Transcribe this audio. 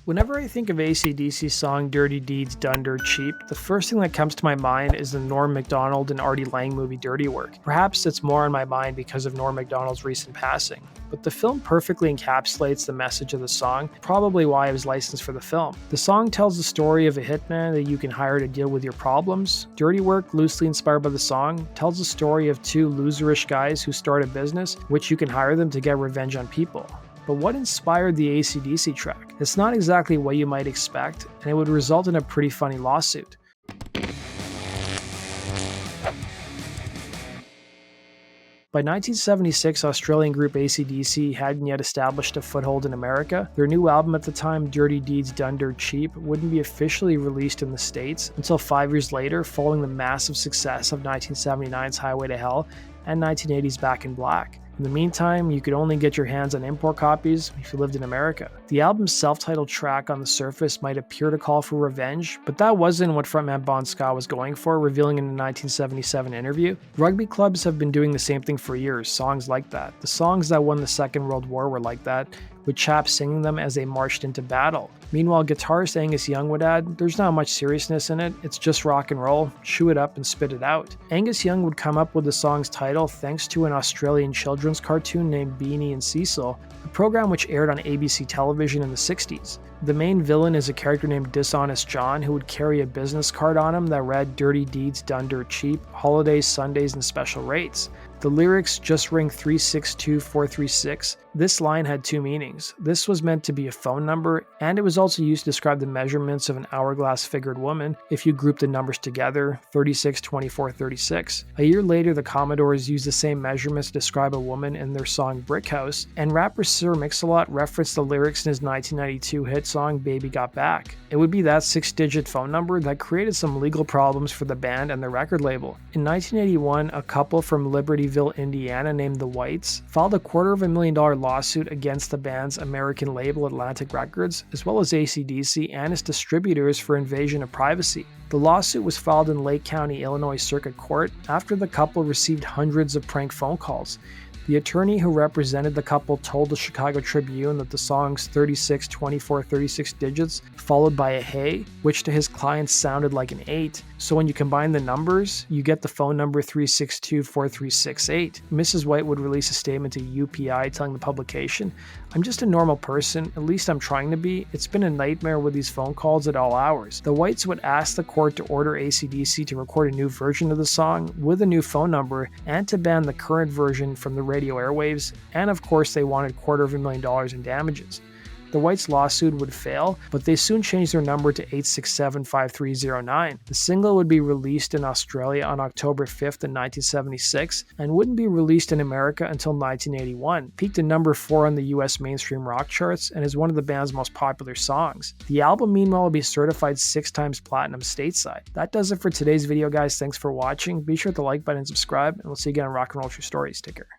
Whenever I think of AC/DC's song Dirty Deeds Done Dirt Cheap, the first thing that comes to my mind is the Norm Macdonald and Artie Lang movie Dirty Work. Perhaps it's more on my mind because of Norm Macdonald's recent passing. But the film perfectly encapsulates the message of the song, probably why it was licensed for the film. The song tells the story of a hitman that you can hire to deal with your problems. Dirty Work, loosely inspired by the song, tells the story of two loserish guys who start a business, which you can hire them to get revenge on people. But what inspired the AC/DC track? It's not exactly what you might expect, and it would result in a pretty funny lawsuit. By 1976, Australian group AC/DC hadn't yet established a foothold in America. Their new album at the time, Dirty Deeds Done Dirt Cheap, wouldn't be officially released in the States until 5 years later, following the massive success of 1979's Highway to Hell and 1980's Back in Black. In the meantime, you could only get your hands on import copies if you lived in America. The album's self-titled track on the surface might appear to call for revenge, but that wasn't what frontman Bon Scott was going for, revealing in a 1977 interview. Rugby clubs have been doing the same thing for years, songs like that. The songs that won the Second World War were like that, with chaps singing them as they marched into battle. Meanwhile, guitarist Angus Young would add, "There's not much seriousness in it, it's just rock and roll, chew it up and spit it out." Angus Young would come up with the song's title thanks to an Australian children's cartoon named Beanie and Cecil, a program which aired on ABC television in the 60s. The main villain is a character named Dishonest John who would carry a business card on him that read "Dirty Deeds Done Dirt Cheap, Holidays, Sundays, and Special Rates." The lyrics "Just ring 362-436. This line had two meanings. This was meant to be a phone number, and it was also used to describe the measurements of an hourglass-figured woman if you grouped the numbers together, 36, 24, 36. A year later, the Commodores used the same measurements to describe a woman in their song Brick House, and rapper Sir Mix-a-Lot referenced the lyrics in his 1992 hit song Baby Got Back. It would be that 6-digit phone number that created some legal problems for the band and their record label. In 1981, a couple from Libertyville, Indiana named the Whites filed a $250,000 lawsuit against the band's American label Atlantic Records, as well as AC/DC and its distributors for invasion of privacy. The lawsuit was filed in Lake County, Illinois Circuit Court after the couple received hundreds of prank phone calls. The attorney who represented the couple told the Chicago Tribune that the song's 36, 24, 36 digits, followed by a hey, which to his clients sounded like an 8. So when you combine the numbers, you get the phone number 362-4368. Mrs. White would release a statement to UPI telling the publication, "I'm just a normal person, at least I'm trying to be. It's been a nightmare with these phone calls at all hours." The Whites would ask the court to order AC/DC to record a new version of the song with a new phone number and to ban the current version from the radio airwaves, and of course they wanted $250,000 in damages. The Whites' lawsuit would fail, but they soon changed their number to 867-5309. The single would be released in Australia on October 5th in 1976 and wouldn't be released in America until 1981. Peaked at number 4 on the US mainstream rock charts and is one of the band's most popular songs. The album, meanwhile, will be certified 6 times platinum stateside. That does it for today's video, guys. Thanks for watching. Be sure to like button and subscribe, and we'll see you again on Rock and Roll True Stories. Take care.